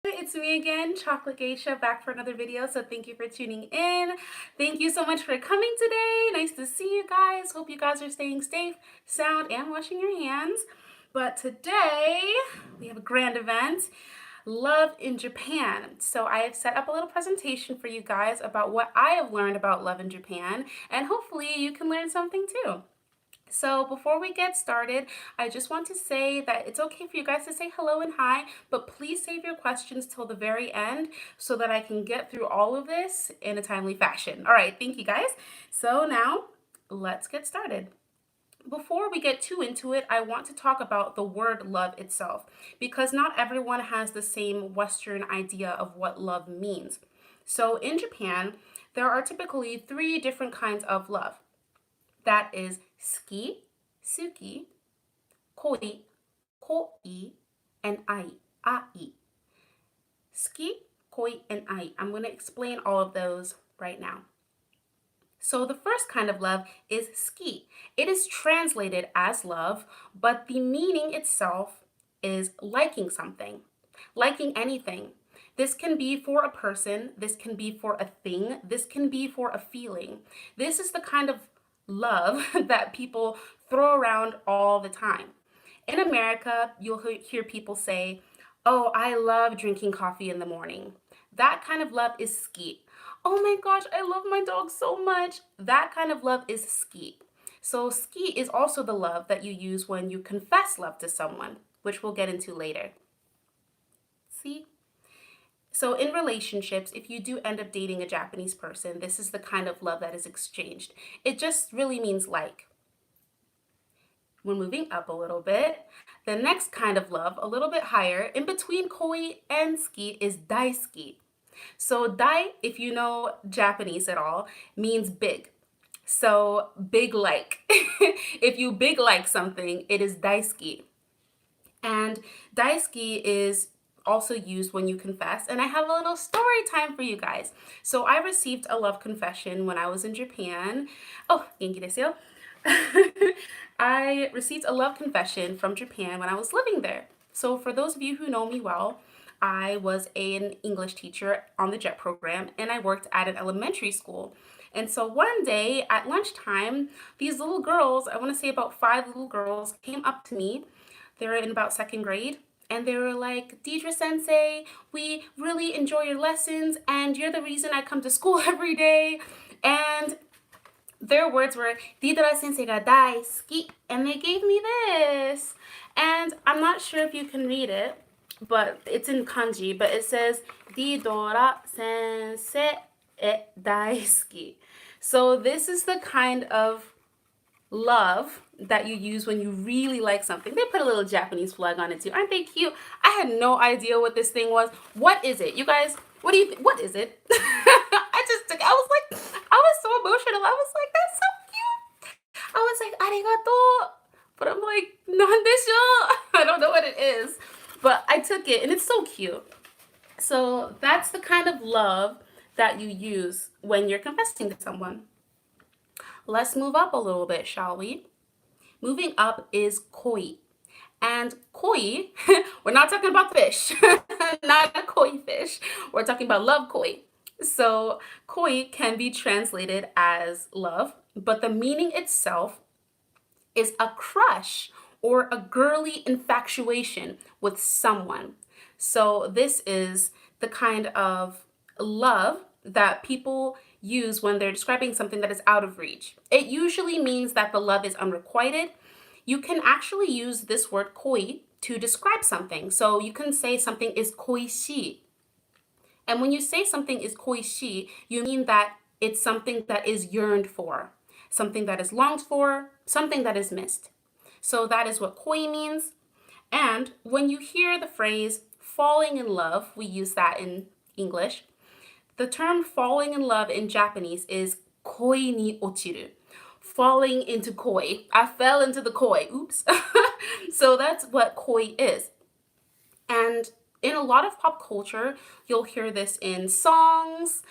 It's me again, Chocolate Geisha, back for another video. So thank you for tuning in. Thank you so much for coming today. Nice to see you guys. Hope you guys are staying safe, sound, and washing your hands. But today we have a grand event, love in Japan. So I have set up a little presentation for you guys about what I have learned about love in Japan, and hopefully you can learn something too. So before we get started, I just want to say that it's okay for you guys to say hello and hi, but please save your questions till the very end so that I can get through all of this in a timely fashion. All right, thank you guys. So now let's get started. Before we get too into it, I want to talk about the word love itself, because not everyone has the same Western idea of what love means. So in Japan, there are typically 3 different kinds of love. That is ski, suki, koi, koi, and ai. Ski, koi, and ai. I'm going to explain all of those right now. So the first kind of love is ski. It is translated as love, but the meaning itself is liking something, liking anything. This can be for a person, this can be for a thing, this can be for a feeling. This is the kind of love that people throw around all the time. In America, you'll hear people say, "Oh, I love drinking coffee in the morning." That kind of love is ski. "Oh my gosh, I love my dog so much." That kind of love is ski. So ski is also the love that you use when you confess love to someone, which we'll get into later. See? So in relationships, if you do end up dating a Japanese person, this is the kind of love that is exchanged. It just really means like. We're moving up a little bit. The next kind of love, a little bit higher, in between koi and ski, is daisuki. So dai, if you know Japanese at all, means big. So big like. If you big like something, it is daisuki. And daisuki is also used when you confess. And I have a little story time for you guys. So I received a love confession when I was in Japan. Oh, genki desu yo. I received a love confession from Japan when I was living there. So for those of you who know me well, I was an English teacher on the Jlpt program, and I worked at an elementary school. And so one day at lunchtime, these little girls, I want to say about 5 little girls, came up to me. They were in about 2nd grade. And they were like, "Deidre Sensei, we really enjoy your lessons, and you're the reason I come to school every day." And their words were, "Deidre Sensei ga daisuki," and they gave me this. And I'm not sure if you can read it, but it's in kanji, but it says, "Deidre Sensei e daisuki." So this is the kind of love that you use when you really like something. They put a little Japanese flag on it too. Aren't they cute? I had no idea what this thing was. What is it? You guys, what do you think? What is it? I just took, I was so emotional. I was like, "That's so cute." I was like, "Arigato." But I'm like, "Nandesho?" I don't know what it is. But I took it and it's so cute. So that's the kind of love that you use when you're confessing to someone. Let's move up a little bit, shall we? Moving up is koi. And koi, we're not talking about fish, not a koi fish. We're talking about love koi. So koi can be translated as love, but the meaning itself is a crush or a girly infatuation with someone. So this is the kind of love that people use when they're describing something that is out of reach. It usually means that the love is unrequited. You can actually use this word koi to describe something. So you can say something is koishi. And when you say something is koishi, you mean that it's something that is yearned for, something that is longed for, something that is missed. So that is what koi means. And when you hear the phrase falling in love, we use that in English. The term falling in love in Japanese is koi ni ochiru. Falling into koi. I fell into the koi. Oops. So that's what koi is. And in a lot of pop culture, you'll hear this in songs.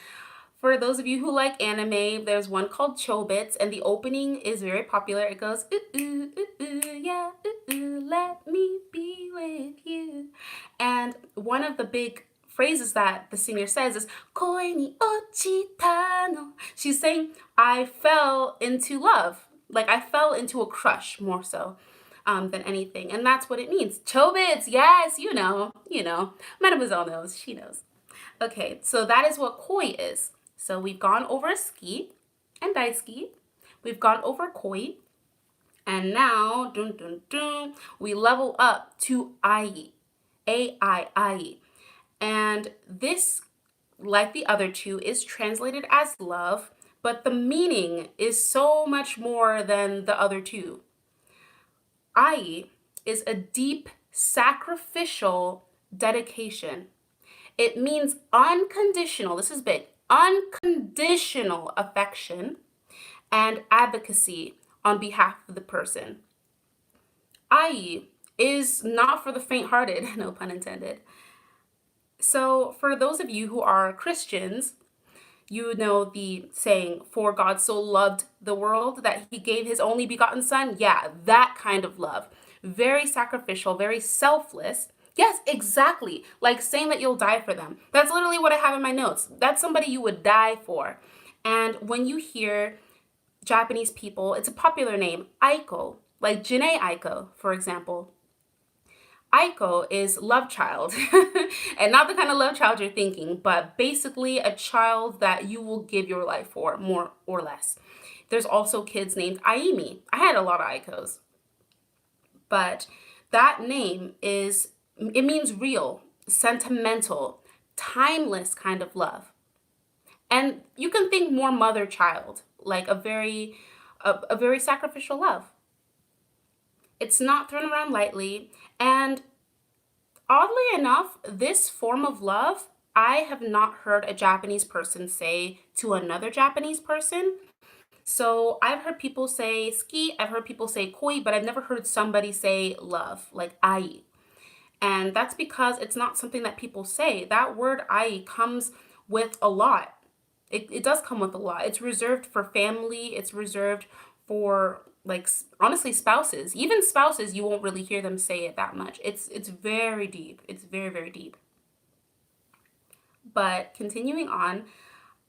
For those of you who like anime, there's one called Jlpt, and the opening is very popular. It goes, "Ooh, ooh, ooh, ooh, yeah, ooh, ooh, let me be with you." And one of the big phrases that the singer says is "Koi ni ochita no." She's saying, I fell into love. Like I fell into a crush more so than anything. And that's what it means. Chobits, yes, you know. Mademoiselle knows, she knows. Okay, so that is what koi is. So we've gone over ski and daisuki. We've gone over koi. And now, we level up to ai. A-I-I. And this, like the other two, is translated as love, but the meaning is so much more than the other two. Ai is a deep sacrificial dedication. It means unconditional, this is big, unconditional affection and advocacy on behalf of the person. Ai is not for the faint-hearted, no pun intended. So for those of you who are Christians, you know the saying, for God so loved the world that he gave his only begotten son. Yeah, that kind of love. Very sacrificial, very selfless. Yes, exactly. Like saying that you'll die for them. That's literally what I have in my notes. That's somebody you would die for. And when you hear Japanese people, it's a popular name, Aiko, like Janae Aiko, for example. Aiko is love child, and not the kind of love child you're thinking, but basically a child that you will give your life for, more or less. There's also kids named Aimi. I had a lot of Aikos, but that name it means real, sentimental, timeless kind of love. And you can think more mother-child, like a very sacrificial love. It's not thrown around lightly, and oddly enough, this form of love, I have not heard a Japanese person say to another Japanese person. So I've heard people say ski, I've heard people say koi, but I've never heard somebody say love, like ai. And that's because it's not something that people say. That word ai comes with a lot. It does come with a lot. It's reserved for family. It's reserved for, like, honestly, spouses. Even spouses, you won't really hear them say it that much. It's very deep. It's very, very deep. But continuing on,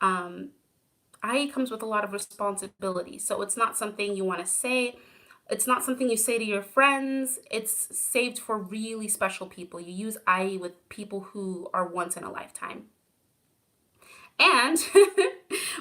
ai comes with a lot of responsibility. So it's not something you want to say. It's not something you say to your friends. It's saved for really special people. You use ai with people who are once in a lifetime. And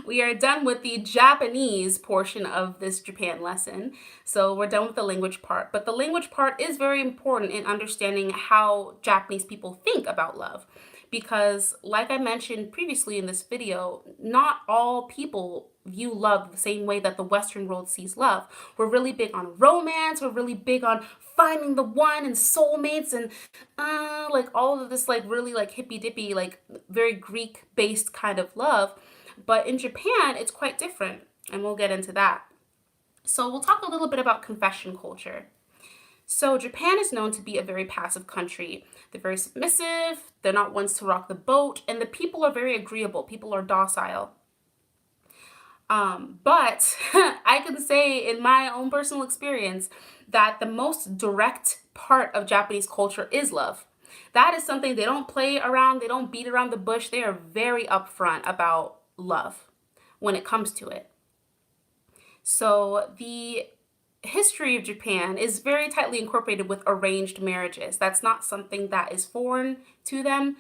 we are done with the Japanese portion of this Japan lesson. So we're done with the language part. But the language part is very important in understanding how Japanese people think about love. Because like I mentioned previously in this video, not all people view love the same way that the Western world sees love. We're really big on romance. We're really big on finding the one and soulmates and like all of this like really like hippy dippy, like very Greek based kind of love. But in Japan, it's quite different, and we'll get into that. So we'll talk a little bit about confession culture. So Japan is known to be a very passive country. They're very submissive. They're not ones to rock the boat, and the people are very agreeable. People are docile. But I can say in my own personal experience that the most direct part of Japanese culture is love. That is something they don't play around. They don't beat around the bush. They are very upfront about love when it comes to it. So the history of Japan is very tightly incorporated with arranged marriages. That's not something that is foreign to them.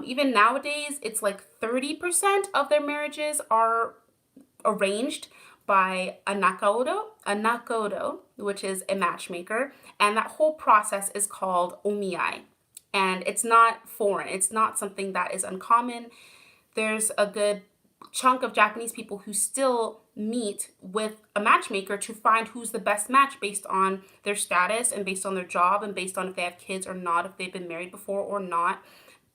Even nowadays, it's like 30% of their marriages are arranged by a nakodo, which is a matchmaker, and that whole process is called omiai. And it's not foreign. It's not something that is uncommon. There's a good chunk of Japanese people who still meet with a matchmaker to find who's the best match based on their status and based on their job and based on if they have kids or not, if they've been married before or not.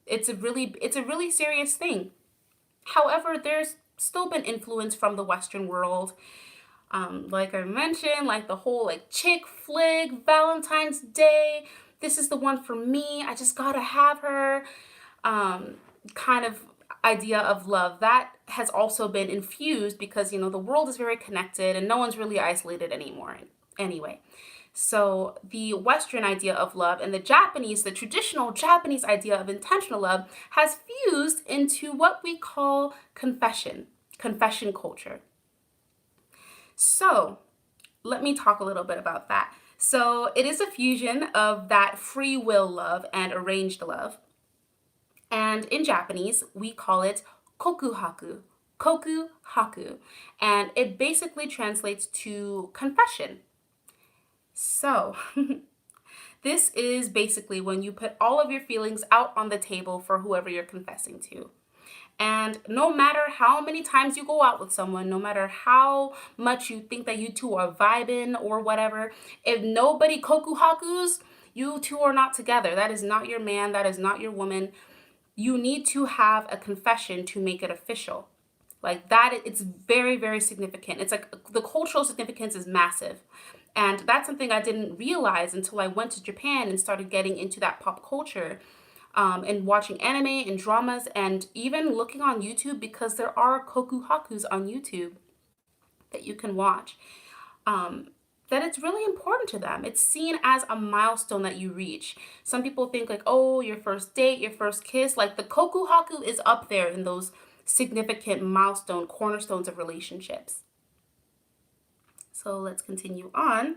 It's a really serious thing. However, there's still been influence from the Western world. Like I mentioned, like the whole like chick flick, Valentine's Day, this is the one for me, I just gotta have her, kind of idea of love. That has also been infused because, you know, the world is very connected and no one's really isolated anymore anyway. So the Western idea of love and the traditional Japanese idea of intentional love has fused into what we call confession culture. So let me talk a little bit about that. So it is a fusion of that free will love and arranged love. And in Japanese, we call it kokuhaku. Kokuhaku. And it basically translates to confession. So, this is basically when you put all of your feelings out on the table for whoever you're confessing to. And no matter how many times you go out with someone, no matter how much you think that you two are vibing or whatever, if nobody kokuhakus, you two are not together. That is not your man. That is not your woman. You need to have a confession to make it official. Like that, it's very, very significant. It's like the cultural significance is massive. And that's something I didn't realize until I went to Japan and started getting into that pop culture, and watching anime and dramas and even looking on YouTube, because there are kokuhakus on YouTube that you can watch. That it's really important to them. It's seen as a milestone that you reach. Some people think like, oh, your first date, your first kiss, like the kokuhaku is up there in those significant milestone cornerstones of relationships. So let's continue on.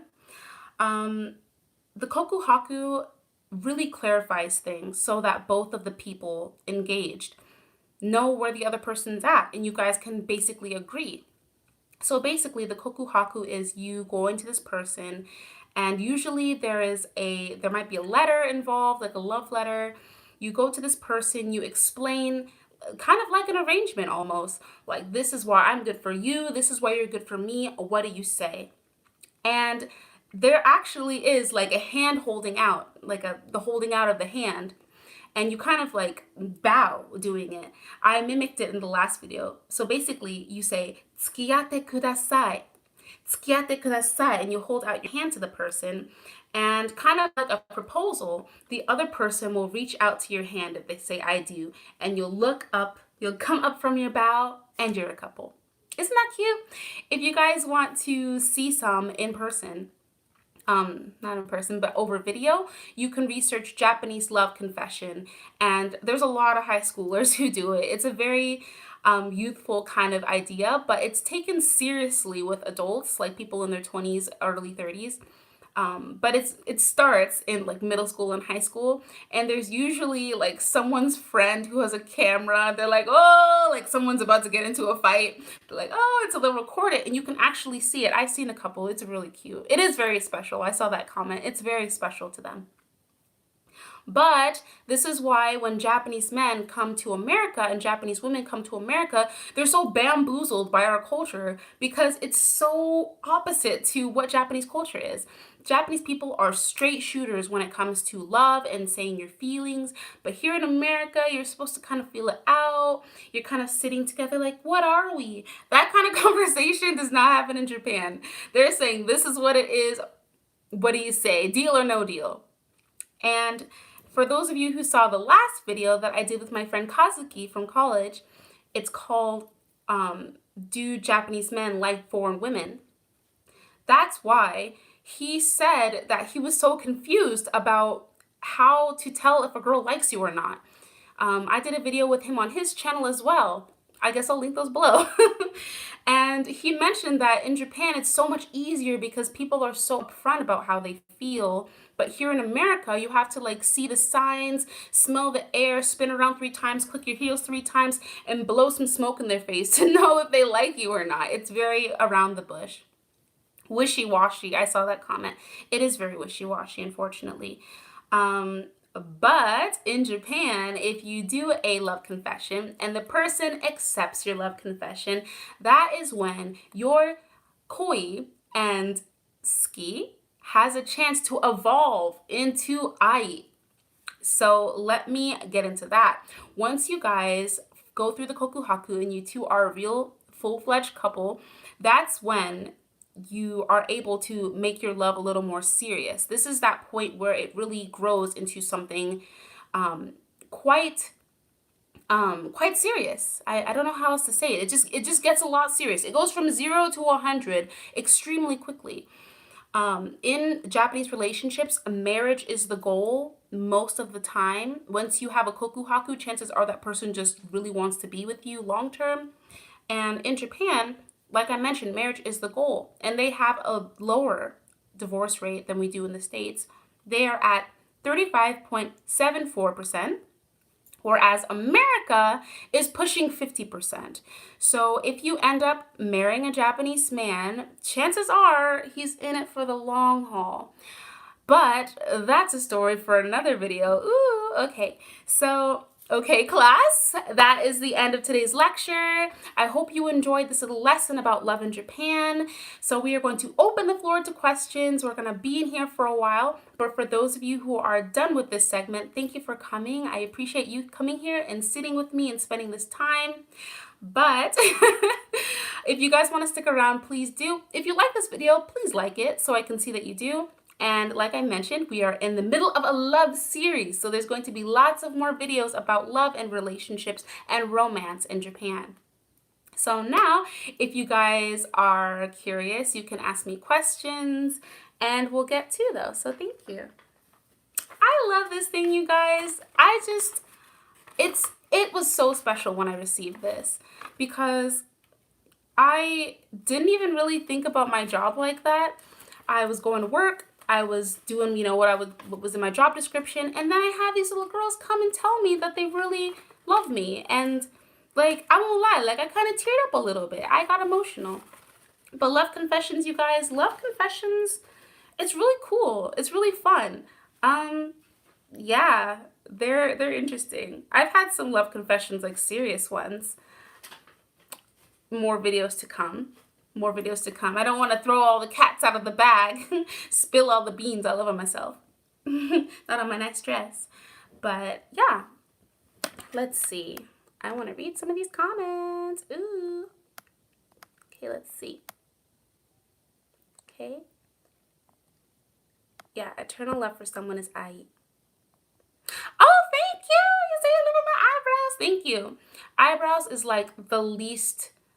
The kokuhaku really clarifies things so that both of the people engaged know where the other person's at and you guys can basically agree. So basically the kokuhaku is you going to this person, and usually there might be a letter involved, like a love letter. You go to this person, you explain, kind of like an arrangement almost, like this is why I'm good for you, this is why you're good for me, what do you say? And there actually is like a hand holding out, like the holding out of the hand, and you kind of like bow doing it. I mimicked it in the last video. So basically you say tsukiyate kudasai, tsukiyate kudasai, and you hold out your hand to the person, and kind of like a proposal, the other person will reach out to your hand if they say I do, and you'll look up, you'll come up from your bow, and you're a couple. Isn't that cute? If you guys want to see some in person, not in person, but over video, you can research Japanese love confession. And there's a lot of high schoolers who do it. It's a very youthful kind of idea, but it's taken seriously with adults, like people in their 20s, early 30s. But it starts in like middle school and high school, and there's usually like someone's friend who has a camera. They're like, oh, like someone's about to get into a fight. They're like, oh, and so they'll record it, and you can actually see it. I've seen a couple. It's really cute. It is very special. I saw that comment. It's very special to them. But this is why when Japanese men come to America and Japanese women come to America, they're so bamboozled by our culture, because it's so opposite to what Japanese culture is. Japanese people are straight shooters when it comes to love and saying your feelings. But here in America, you're supposed to kind of feel it out. You're kind of sitting together like, what are we? That kind of conversation does not happen in Japan. They're saying, this is what it is. What do you say? Deal or no deal? And for those of you who saw the last video that I did with my friend Kazuki from college, it's called, Do Japanese Men Like Foreign Women? That's why he said that he was so confused about how to tell if a girl likes you or not. I did a video with him on his channel as well. I guess I'll link those below. And he mentioned that in Japan, it's so much easier because people are so upfront about how they feel. But here in America, you have to like see the signs, smell the air, spin around 3 times, click your heels 3 times, and blow some smoke in their face to know if they like you or not. It's very around the bush. Wishy-washy. I saw that comment. It is very wishy-washy, unfortunately. But in Japan, if you do a love confession and the person accepts your love confession, that is when your koi and ski has a chance to evolve into ai. So let me get into that. Once you guys go through the kokuhaku and you two are a real full-fledged couple, that's when you are able to make your love a little more serious. This is that point where it really grows into something quite serious. I don't know how else to say it. It just gets a lot serious. It goes from 0 to 100 extremely quickly. In Japanese relationships, marriage is the goal most of the time. Once you have a kokuhaku, chances are that person just really wants to be with you long term. And in Japan, like I mentioned, marriage is the goal. And they have a lower divorce rate than we do in the States. They are at 35.74%. Whereas America is pushing 50%. So if you end up marrying a Japanese man, chances are he's in it for the long haul. But that's a story for another video. Ooh, okay. So, okay, class, that is the end of today's lecture. I hope you enjoyed this little lesson about love in Japan. So we are going to open the floor to questions. We're going to be in here for a while. But for those of you who are done with this segment, thank you for coming. I appreciate you coming here and sitting with me and spending this time. But if you guys want to stick around, please do. If you like this video, please like it so I can see that you do. And like I mentioned, we are in the middle of a love series. So there's going to be lots of more videos about love and relationships and romance in Japan. So now, if you guys are curious, you can ask me questions and we'll get to those. So thank you. I love this thing, you guys. It was so special when I received this because I didn't even really think about my job like that. I was going to work. I was doing, what was in my job description. And then I had these little girls come and tell me that they really love me. And I won't lie, I kind of teared up a little bit. I got emotional. But love confessions, you guys, love confessions, it's really cool. It's really fun. Yeah, they're interesting. I've had some love confessions, serious ones. More videos to come. More videos to come. I don't want to throw all the cats out of the bag, spill all the beans all over myself. Not on my next dress. But yeah, let's see. I want to read some of these comments. Ooh. Okay, let's see. Okay. Yeah, eternal love for someone is ai. Oh, thank you. You say I love my eyebrows. Thank you. Eyebrows is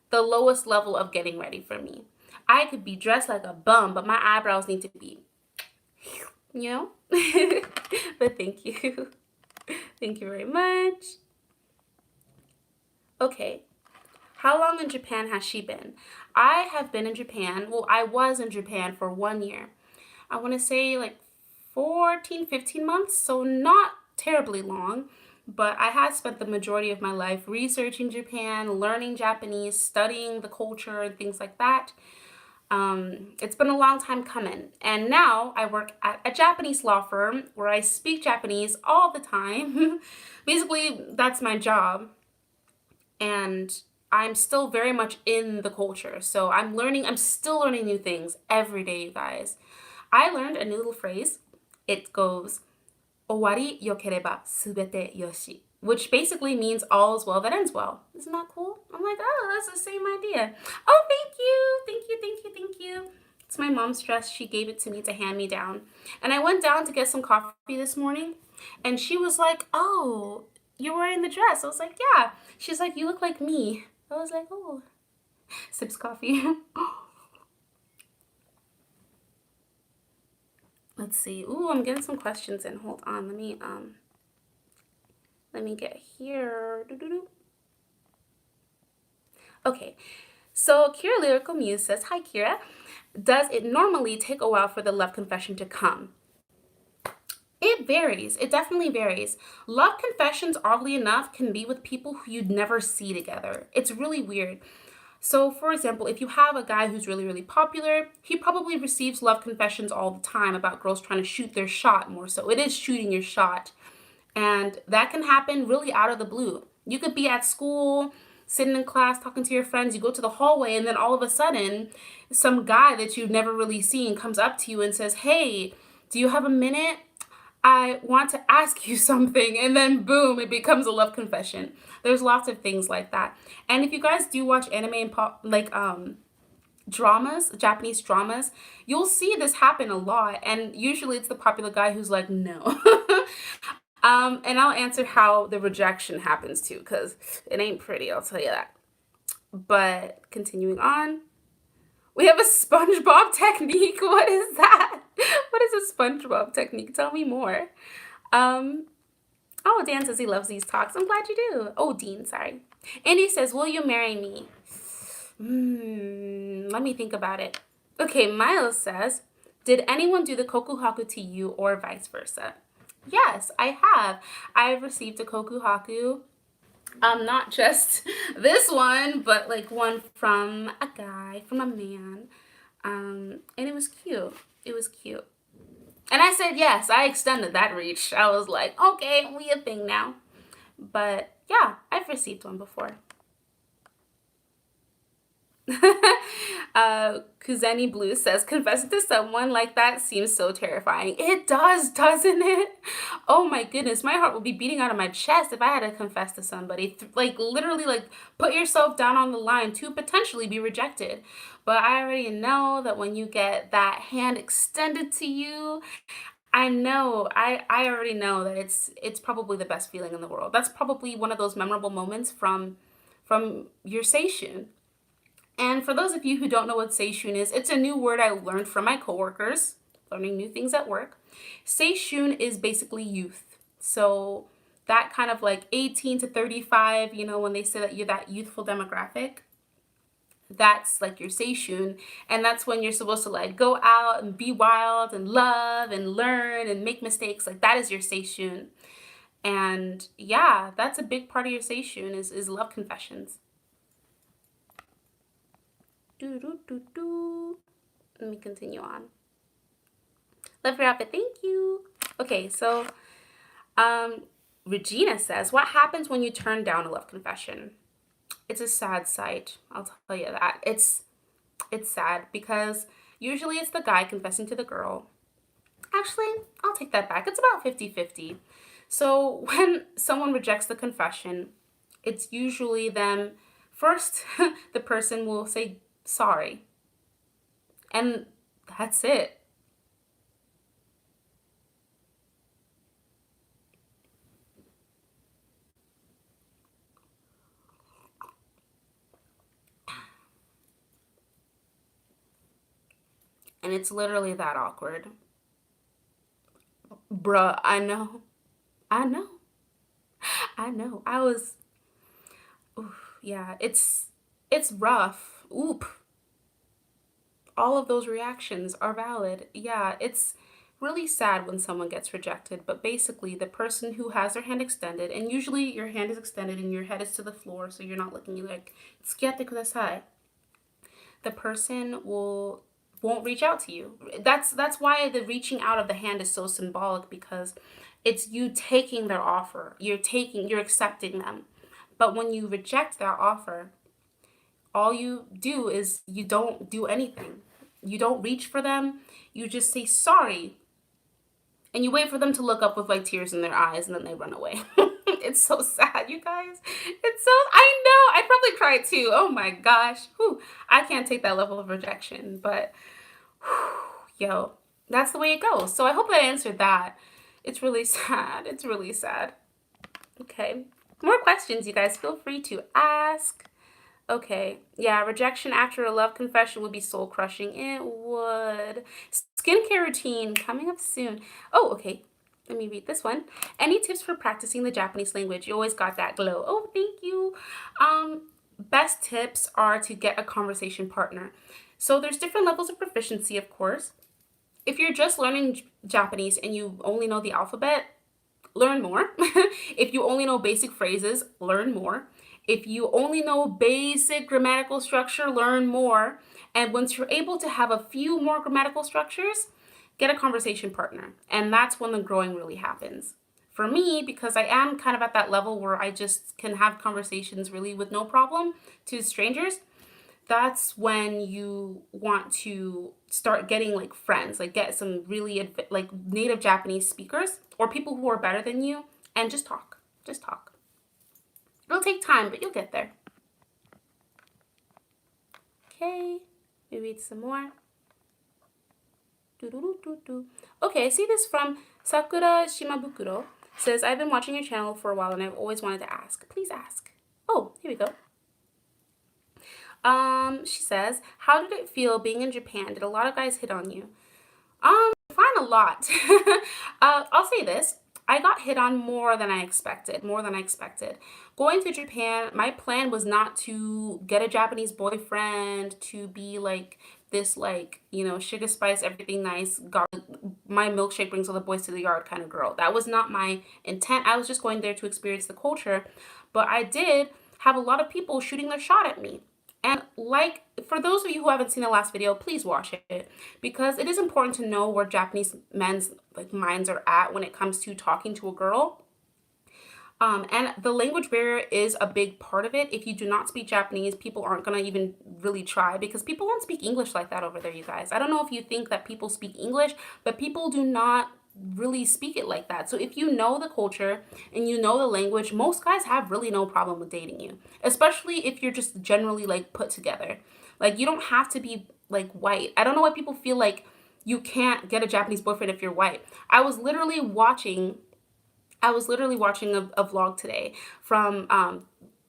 the lowest level of getting ready for me. I could be dressed like a bum, but my eyebrows need to be, But thank you. Thank you very much. Okay. How long in Japan has she been? I have been in Japan. Well, I was in Japan for 1 year. I want to say 14, 15 months. So not terribly long. But I had spent the majority of my life researching Japan, learning Japanese, studying the culture and things like that. It's been a long time coming. And now I work at a Japanese law firm where I speak Japanese all the time. Basically, that's my job. And I'm still very much in the culture. So I'm still learning new things every day, you guys. I learned a new little phrase. It goes, Owari yokereba subete yoshi, which basically means all is well that ends well. Isn't that cool? I'm like, oh, that's the same idea. Oh, thank you. Thank you, thank you, thank you. It's my mom's dress. She gave it to me to hand me down. And I went down to get some coffee this morning, and she was like, oh, you're wearing the dress. I was like, yeah. She's like, you look like me. I was like, oh. Sips coffee. Let's see. Ooh, I'm getting some questions in. Hold on. Let me get here. Okay. So Kira Lyrical Muse says, hi Kira. Does it normally take a while for the love confession to come? It varies. It definitely varies. Love confessions, oddly enough, can be with people who you'd never see together. It's really weird. So, for example, if you have a guy who's really, really popular, he probably receives love confessions all the time about girls trying to shoot their shot more so. It is shooting your shot. And that can happen really out of the blue. You could be at school, sitting in class, talking to your friends. You go to the hallway, and then all of a sudden, some guy that you've never really seen comes up to you and says, hey, do you have a minute? I want to ask you something, and then boom, it becomes a love confession. There's lots of things like that. And if you guys do watch anime and dramas, Japanese dramas, you'll see this happen a lot. And usually it's the popular guy who's like, no. And I'll answer how the rejection happens too, because it ain't pretty, I'll tell you that. But continuing on. We have a SpongeBob technique. What is that? What is a SpongeBob technique? Tell me more. Oh, Dan says he loves these talks. I'm glad you do. Oh, Dean, sorry. Andy says, will you marry me? Let me think about it. Okay, Miles says, did anyone do the kokuhaku to you or vice versa? Yes, I have. I've received a kokuhaku. Not just this one, but like one from a guy, from a man. And it was cute. It was cute. And I said yes. I extended that reach. I was like, okay, we a thing now. But yeah, I've received one before. Kuzeni Blue says, confessing to someone like that seems so terrifying. It does, doesn't it? Oh my goodness, my heart would be beating out of my chest if I had to confess to somebody. Like, literally, like, put yourself down on the line to potentially be rejected. But I already know that when you get that hand extended to you, I already know that it's probably the best feeling in the world. That's probably one of those memorable moments from your seishun. And for those of you who don't know what seishun is, it's a new word I learned from my coworkers, learning new things at work. Seishun is basically youth. So that kind of like 18 to 35, you know, when they say that you're that youthful demographic, that's like your seishun. And that's when you're supposed to like go out and be wild and love and learn and make mistakes. Like that is your seishun. And yeah, that's a big part of your seishun is love confessions. Let me continue on. Love your outfit, thank you. Okay, so Regina says, what happens when you turn down a love confession? It's a sad sight, I'll tell you that. It's sad because usually it's the guy confessing to the girl. Actually, I'll take that back. It's about 50-50. So when someone rejects the confession, it's usually them. First, the person will say sorry. And that's it. And it's literally that awkward. Bruh, I know. I know. I know. I was, oof, yeah, it's rough. Oop. All of those reactions are valid. Yeah, it's really sad when someone gets rejected, but basically the person who has their hand extended, and usually your hand is extended and your head is to the floor, so you're not looking, you're like, "Tsukiyate kudasai." The person won't reach out to you. That's why the reaching out of the hand is so symbolic, because it's you taking their offer. You're accepting them. But when you reject that offer, all you do is you don't do anything. You don't reach for them. You just say sorry. And you wait for them to look up with like tears in their eyes, and then they run away. It's so sad, you guys. I know, I'd probably cry too. Oh my gosh. Whew. I can't take that level of rejection, but whew, yo, that's the way it goes. So I hope I answered that. It's really sad. It's really sad. Okay. More questions, you guys. Feel free to ask. Okay, yeah, rejection after a love confession would be soul crushing. It would. Skincare routine coming up soon. Oh, okay. Let me read this one. Any tips for practicing the Japanese language? You always got that glow. Oh, thank you. Best tips are to get a conversation partner. So there's different levels of proficiency, of course. If you're just learning Japanese and you only know the alphabet, learn more. If you only know basic phrases, learn more. If you only know basic grammatical structure, learn more. And once you're able to have a few more grammatical structures, get a conversation partner. And that's when the growing really happens. For me, because I am kind of at that level where I just can have conversations really with no problem to strangers, that's when you want to start getting like friends, like get some really like native Japanese speakers or people who are better than you, and just talk. Just talk. It'll take time, but you'll get there. Okay, we read some more. Okay, I see this from Sakura Shimabukuro. Says, I've been watching your channel for a while and I've always wanted to ask. Please ask. Oh, here we go. She says, how did it feel being in Japan? Did a lot of guys hit on you? Fine, a lot. I'll say this. I got hit on more than I expected, more than I expected. Going to Japan, my plan was not to get a Japanese boyfriend, to be like this, like, sugar spice, everything nice, my milkshake brings all the boys to the yard kind of girl. That was not my intent. I was just going there to experience the culture. But I did have a lot of people shooting their shot at me. And like, for those of you who haven't seen the last video, please watch it, because it is important to know where Japanese men's like minds are at when it comes to talking to a girl. And the language barrier is a big part of it. If you do not speak Japanese, people aren't going to even really try, because people don't speak English like that over there, you guys. I don't know if you think that people speak English, but people do not really speak it like that. So if you know the culture and you know the language, most guys have really no problem with dating you, especially if you're just generally like put together. Like, you don't have to be like white. I don't know why people feel like you can't get a Japanese boyfriend if you're white. I was literally watching a vlog today from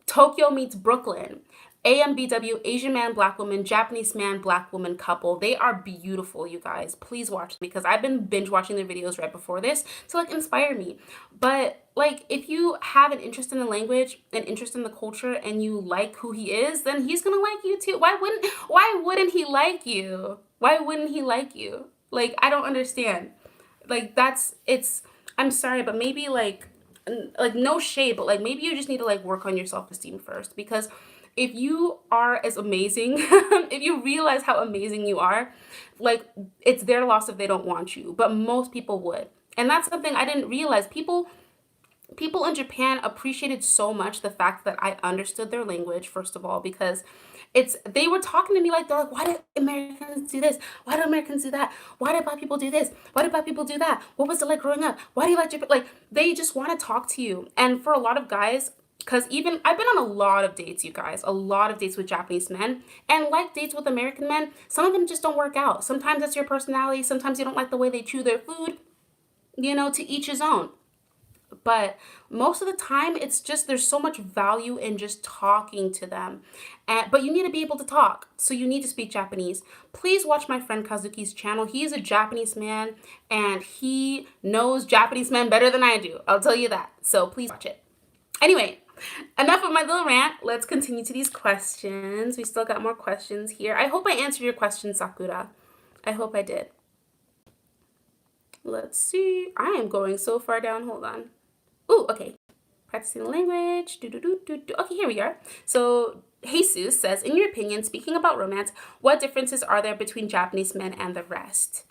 Tokyo Meets Brooklyn. AMBW, Asian man, black woman, Japanese man, black woman couple. They are beautiful, you guys. Please watch them, because I've been binge watching their videos right before this to like inspire me. But like, if you have an interest in the language, an interest in the culture, and you like who he is, then he's gonna like you too. Why wouldn't he like you? Why wouldn't he like you? Like, I don't understand. Like, I'm sorry, but maybe like no shade, but like maybe you just need to like work on your self-esteem first, because if you are as amazing, if you realize how amazing you are, like, it's their loss if they don't want you, but most people would. And that's something I didn't realize. People in Japan appreciated so much the fact that I understood their language, first of all, because they were talking to me like, they're like, why do Americans do this? Why do Americans do that? Why do black people do this? Why do black people do that? What was it like growing up? Why do you like Japan? Like, they just want to talk to you. And for a lot of guys, because even I've been on a lot of dates, you guys, a lot of dates with Japanese men, and like dates with American men, some of them just don't work out. Sometimes it's your personality. Sometimes you don't like the way they chew their food, to each his own. But most of the time, it's just, there's so much value in just talking to them. But you need to be able to talk, so you need to speak Japanese. Please watch my friend Kazuki's channel. He is a Japanese man, and he knows Japanese men better than I do. I'll tell you that. So please watch it. Anyway, enough of my little rant. Let's continue to these questions. We still got more questions here. I hope I answered your question, Sakura. I hope I did. Let's see. I am going so far down. Hold on. Ooh, okay. Practicing the language. Okay, here we are. So Jesus says, in your opinion, speaking about romance, what differences are there between Japanese men and the rest?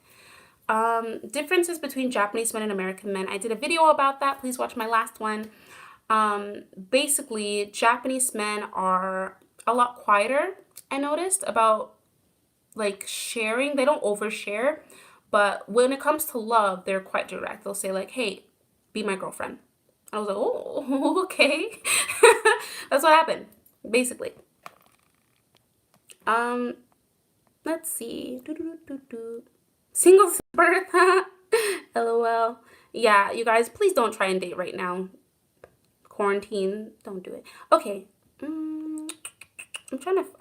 Differences between Japanese men and American men. I did a video about that. Please watch my last one. Basically, Japanese men are a lot quieter, I noticed, about like sharing. They don't overshare, but when it comes to love, they're quite direct. They'll say like, hey, be my girlfriend. I was like, oh, okay. That's what happened, basically. Let's see. Single birth. LOL. Yeah, you guys, please don't try and date right now. Quarantine, don't do it. Okay. I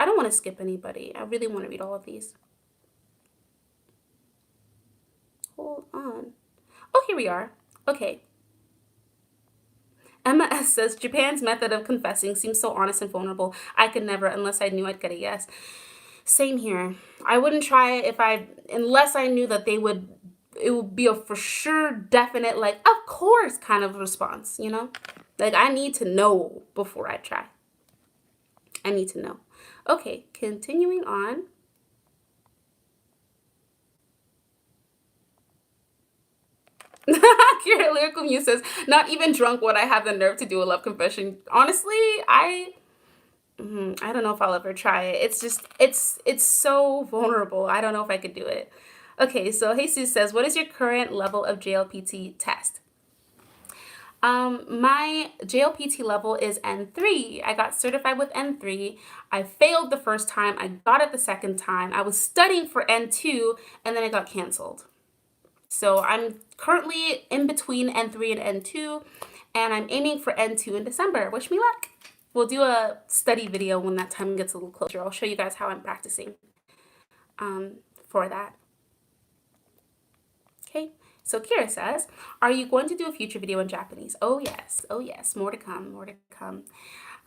don't want to skip anybody. I really want to read all of these. Hold on. Oh, here we are. Okay. Emma S. says, Japan's method of confessing seems so honest and vulnerable. I could never, unless I knew I'd get a yes. Same here. I wouldn't try it unless I knew that it would be a for sure, definite, like, of course kind of response, Like, I need to know before I try. I need to know. Okay, continuing on. Kira Lyrical Muse says, not even drunk would I have the nerve to do a love confession. Honestly, I don't know if I'll ever try it. It's just, it's so vulnerable. I don't know if I could do it. Okay, so Jesus says, what is your current level of Jlpt test? My Jlpt level is N3. I got certified with N3. I failed the first time. I got it the second time. I was studying for N2, and then it got canceled. So I'm currently in between N3 and N2, and I'm aiming for N2 in December. Wish me luck. We'll do a study video when that time gets a little closer. I'll show you guys how I'm practicing for that. Okay, so Kira says, are you going to do a future video in Japanese? Oh yes, more to come, more to come.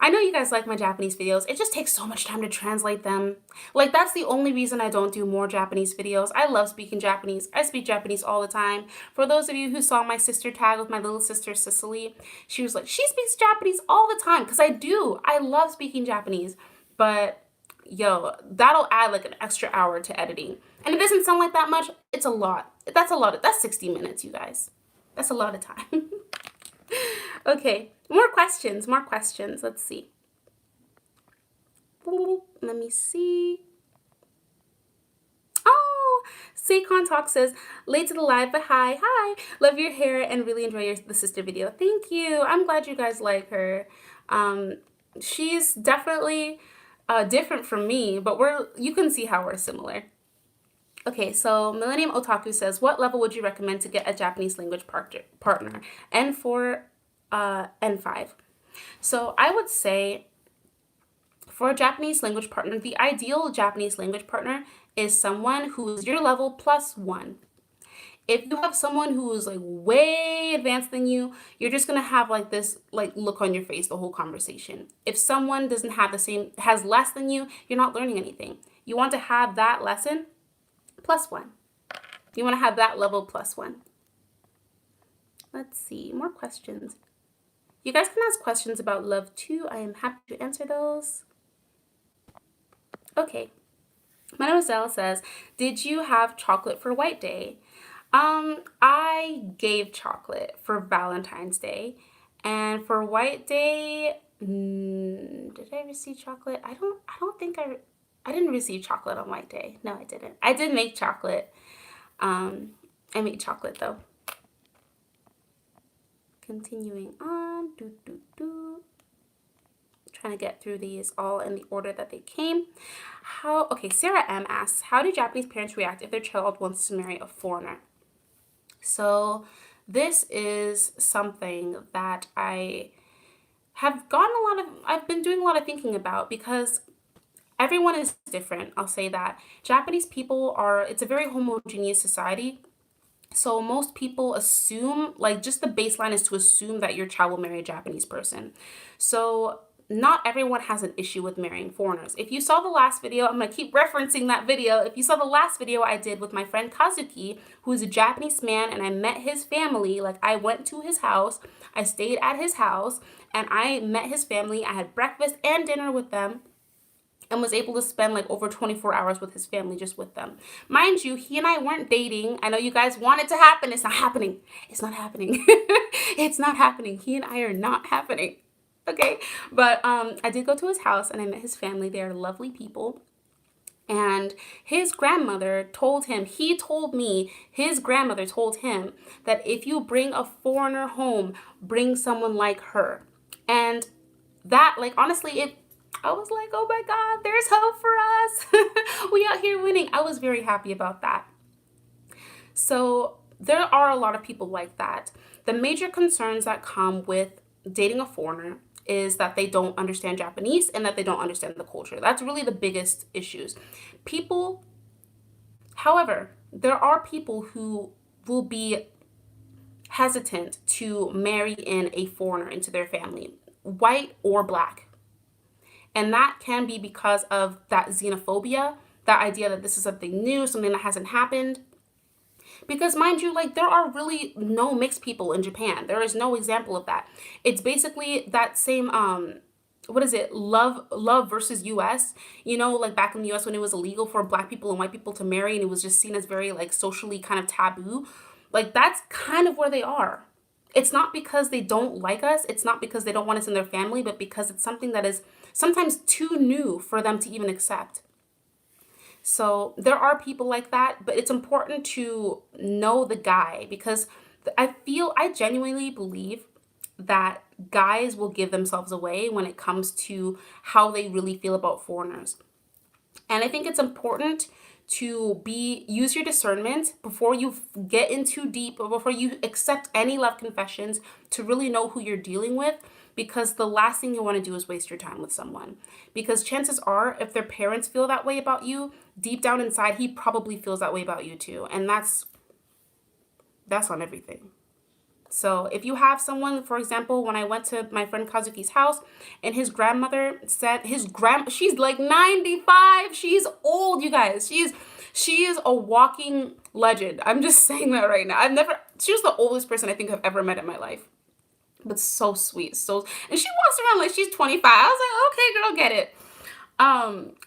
I know you guys like my Japanese videos. It just takes so much time to translate them. Like, that's the only reason I don't do more Japanese videos. I love speaking Japanese. I speak Japanese all the time. For those of you who saw my sister tag with my little sister, Cicely, she was like, she speaks Japanese all the time, because I do. I love speaking Japanese. But, yo, that'll add like an extra hour to editing. And it doesn't sound like that much. It's a lot. That's 60 minutes, you guys. That's a lot of time. Okay, more questions. Let's see. Let me see. Oh, Saquon Talk says, late to the live, but hi. Love your hair and really enjoy the sister video. Thank you. I'm glad you guys like her. She's definitely different from me, but you can see how we're similar. Okay, so Millennium Otaku says, what level would you recommend to get a Japanese language partner? N4, N5. So I would say for a Japanese language partner, the ideal Japanese language partner is someone who's your level +1. If you have someone who is like way advanced than you, you're just gonna have like this like look on your face the whole conversation. If someone doesn't have has less than you, you're not learning anything. You want to have that lesson +1. You want to have that level +1. Let's see, more questions. You guys can ask questions about love too. I am happy to answer those. Okay. Mademoiselle says, did you have chocolate for White Day? I gave chocolate for Valentine's Day. And for White Day, did I receive chocolate? I don't think I didn't receive chocolate on White Day. No, I didn't. I did make chocolate. I made chocolate though. Continuing on. Trying to get through these all in the order that they came. Okay, Sarah M asks, how do Japanese parents react if their child wants to marry a foreigner? So this is something that I've been doing a lot of thinking about, because everyone is different. I'll say that. Japanese people it's a very homogeneous society. So most people assume, like, just the baseline is to assume that your child will marry a Japanese person. So not everyone has an issue with marrying foreigners. If you saw the last video, I'm going to keep referencing that video. If you saw the last video I did with my friend Kazuki, who is a Japanese man, and I met his family, like I went to his house, I stayed at his house, and I met his family. I had breakfast and dinner with them, and was able to spend like over 24 hours with his family, just with them. Mind you, he and I weren't dating. I know you guys want it to happen. It's not happening. It's not happening. It's not happening. He and I are not happening. Okay, but I did go to his house and I met his family. They are lovely people. And his grandmother told him, his grandmother told him that if you bring a foreigner home, bring someone like her. And that, like, honestly, I was like, oh my God, there's hope for us. We out here winning. I was very happy about that. So there are a lot of people like that. The major concerns that come with dating a foreigner is that they don't understand Japanese and that they don't understand the culture. That's really the biggest issues. However, there are people who will be hesitant to marry in a foreigner into their family, white or black. And that can be because of that xenophobia, that idea that this is something new, something that hasn't happened. Because mind you, like, there are really no mixed people in Japan. There is no example of that. It's basically that same, love versus US, like back in the US when it was illegal for black people and white people to marry, and it was just seen as very like socially kind of taboo. Like, that's kind of where they are. It's not because they don't like us. It's not because they don't want us in their family, but because it's something that is sometimes too new for them to even accept. So there are people like that, but it's important to know the guy, because I genuinely believe that guys will give themselves away when it comes to how they really feel about foreigners. And I think it's important to use your discernment before you get in too deep, or before you accept any love confessions, to really know who you're dealing with. because the last thing you want to do is waste your time with someone. Because chances are, if their parents feel that way about you, deep down inside, he probably feels that way about you too. And that's on everything. So if you have someone, for example, when I went to my friend Kazuki's house and his grandmother said she's like 95. She's old, you guys. She is a walking legend. I'm just saying that right now. She was the oldest person I think I've ever met in my life. But so sweet. And she walks around like she's 25. I was like, okay, girl, get it.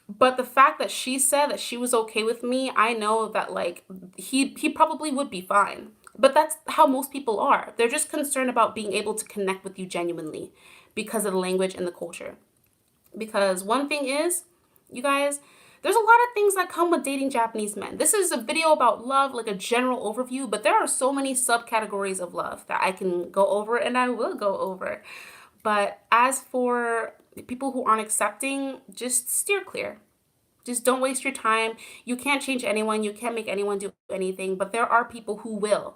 But the fact that she said that she was okay with me, I know that like he probably would be fine. But that's how most people are. They're just concerned about being able to connect with you genuinely because of the language and the culture. Because one thing is, you guys, there's a lot of things that come with dating Japanese men. This is a video about love, like a general overview, but there are so many subcategories of love that I can go over and I will go over. But as for people who aren't accepting, just steer clear. Just don't waste your time. You can't change anyone. You can't make anyone do anything. But there are people who will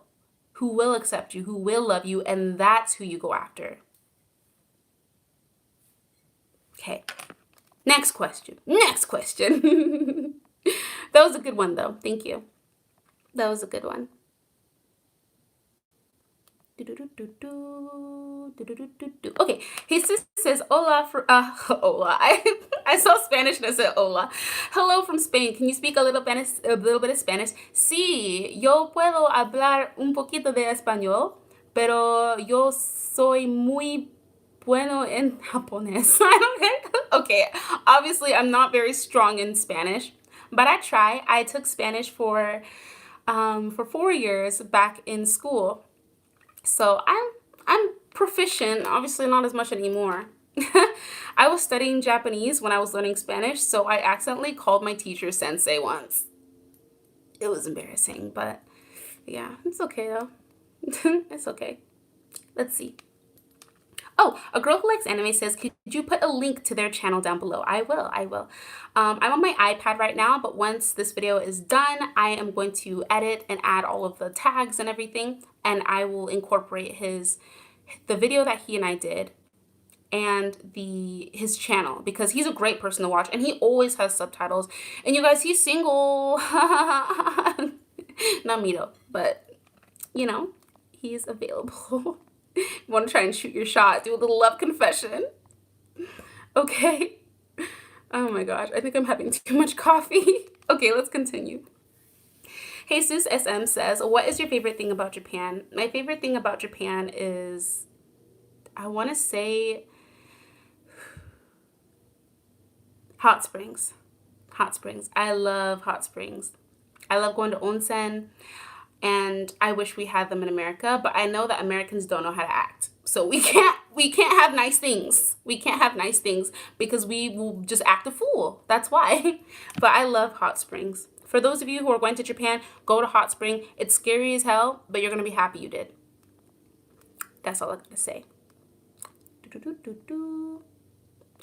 accept you, who will love you, and that's who you go after. Okay. Next question. That was a good one, though. Thank you. That was a good one. Okay, Jesus says hola for hola. I saw Spanish and I said hola. Hello from Spain. Can you speak a little bit of Spanish? Sí, yo puedo hablar un poquito de español, pero yo soy muy bueno en japonés. Okay, obviously I'm not very strong in Spanish, but I try. I took Spanish for 4 years back in school. So I'm proficient, obviously not as much anymore. I was studying Japanese when I was learning Spanish, so I accidentally called my teacher sensei once. It was embarrassing, but yeah, it's okay though. It's okay. Let's see. Oh, a girl who likes anime says, could you put a link to their channel down below? I will. I'm on my iPad right now, but once this video is done, I am going to edit and add all of the tags and everything, and I will incorporate the video that he and I did and his channel, because he's a great person to watch and he always has subtitles. And you guys, he's single. Not me though, but you know, he's available. You want to try and shoot your shot, do a little love confession. Okay. Oh my gosh, I think I'm having too much coffee. Okay, let's continue. Jesus SM says, what is your favorite thing about Japan? My favorite thing about Japan is, I want to say, hot springs. Hot springs. I love hot springs. I love going to onsen. And I wish we had them in America, but I know that Americans don't know how to act. So we can't have nice things. We can't have nice things because we will just act a fool. That's why. But I love hot springs. For those of you who are going to Japan, go to hot spring. It's scary as hell, but you're going to be happy you did. That's all I got to say.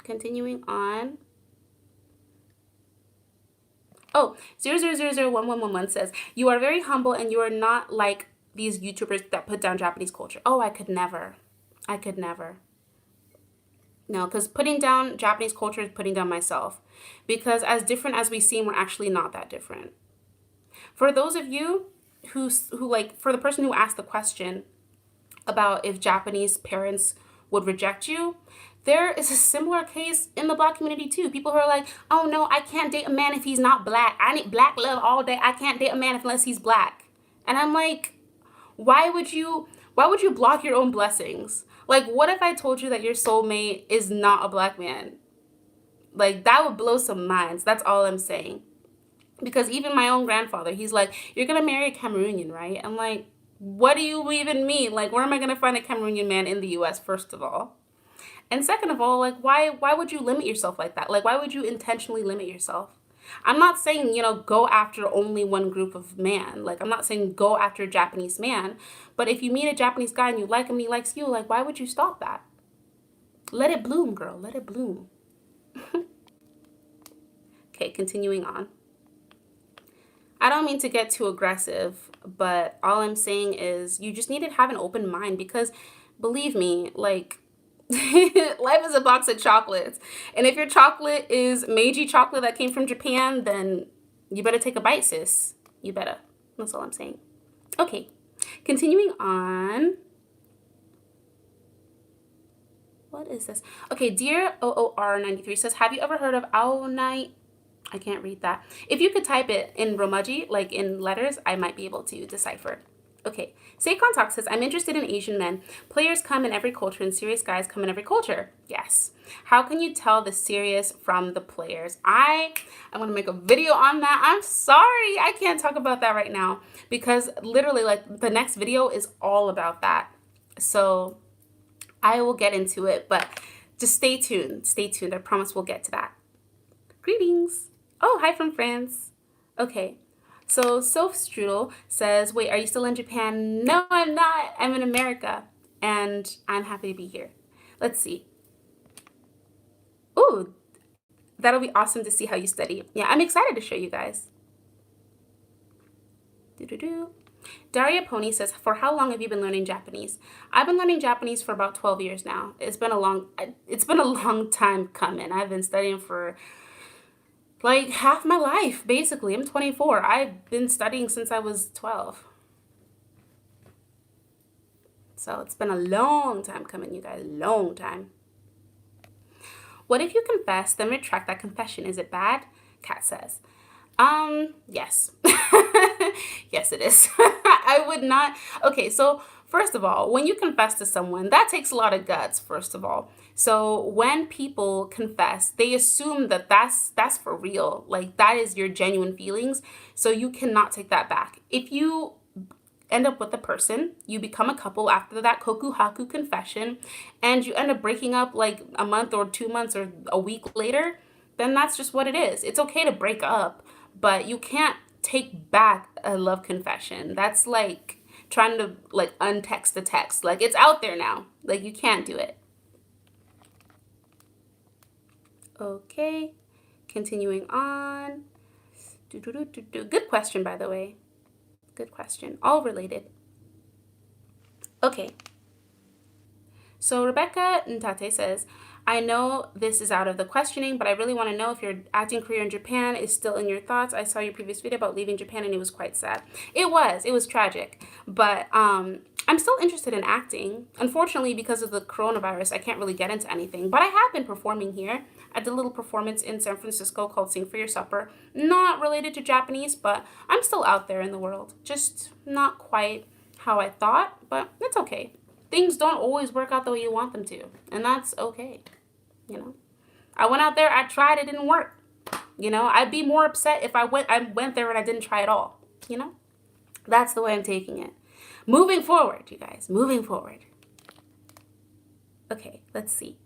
Continuing on. Oh, 0001111 says, you are very humble and you are not like these YouTubers that put down Japanese culture. Oh, I could never. No, because putting down Japanese culture is putting down myself. Because as different as we seem, we're actually not that different. For those of you who like, for the person who asked the question about if Japanese parents would reject you, there is a similar case in the Black community too. People who are like, oh no, I can't date a man if he's not Black. I need Black love all day. I can't date a man unless he's Black. And I'm like, why would you block your own blessings? Like, what if I told you that your soulmate is not a Black man? Like, that would blow some minds. That's all I'm saying. Because even my own grandfather, he's like, you're gonna marry a Cameroonian, right? I'm like, what do you even mean? Like, where am I gonna find a Cameroonian man in the US, first of all? And second of all, like, why would you limit yourself like that? Like, why would you intentionally limit yourself? I'm not saying, go after only one group of man. Like, I'm not saying go after a Japanese man. But if you meet a Japanese guy and you like him and he likes you, like, why would you stop that? Let it bloom, girl. Let it bloom. Okay, continuing on. I don't mean to get too aggressive, but all I'm saying is you just need to have an open mind because, believe me, like, Life is a box of chocolates. And if your chocolate is Meiji chocolate that came from Japan, then you better take a bite, sis. You better. That's all I'm saying. Okay, continuing on. What is this? Okay, Dear OOR93 says, have you ever heard of Owl Night? I can't read that. If you could type it in Romaji, like in letters, I might be able to decipher. Okay, Seikon Talk says, I'm interested in Asian men. Players come in every culture and serious guys come in every culture. Yes. How can you tell the serious from the players? I'm going to make a video on that. I'm sorry, I can't talk about that right now because literally like the next video is all about that. So I will get into it, but just stay tuned. Stay tuned. I promise we'll get to that. Greetings. Oh, hi from France. Okay. So Soph Strudel says, wait, are you still in Japan? No, I'm not. I'm in America. And I'm happy to be here. Let's see. Ooh, that'll be awesome to see how you study. Yeah, I'm excited to show you guys. Daria Pony says, for how long have you been learning Japanese? I've been learning Japanese for about 12 years now. It's been a long time coming. I've been studying for like half my life, basically. I'm 24. I've been studying since I was 12. So it's been a long time coming, you guys. Long time. What if you confess, then retract that confession? Is it bad? Kat says. Yes. Yes, it is. I would not. Okay, so first of all, when you confess to someone, that takes a lot of guts, first of all. So when people confess, they assume that that's for real. Like that is your genuine feelings. So you cannot take that back. If you end up with a person, you become a couple after that kokuhaku confession, and you end up breaking up like a month or 2 months or a week later, then that's just what it is. It's okay to break up, but you can't take back a love confession. That's like trying to like untext the text. Like it's out there now. Like you can't do it. Okay, continuing on. Good question, by the way. Good question. All related. Okay. So Rebecca Ntate says, I know this is out of the questioning, but I really want to know if your acting career in Japan is still in your thoughts. I saw your previous video about leaving Japan and it was quite sad. It was tragic, but I'm still interested in acting. Unfortunately, because of the coronavirus, I can't really get into anything, but I have been performing here. I did a little performance in San Francisco called Sing for Your Supper. Not related to Japanese, but I'm still out there in the world. Just not quite how I thought, but it's okay. Things don't always work out the way you want them to, and that's okay, you know. I went out there, I tried, it didn't work. You know, I'd be more upset if I went there and I didn't try at all, you know. That's the way I'm taking it. Moving forward, you guys, moving forward. Okay, let's see.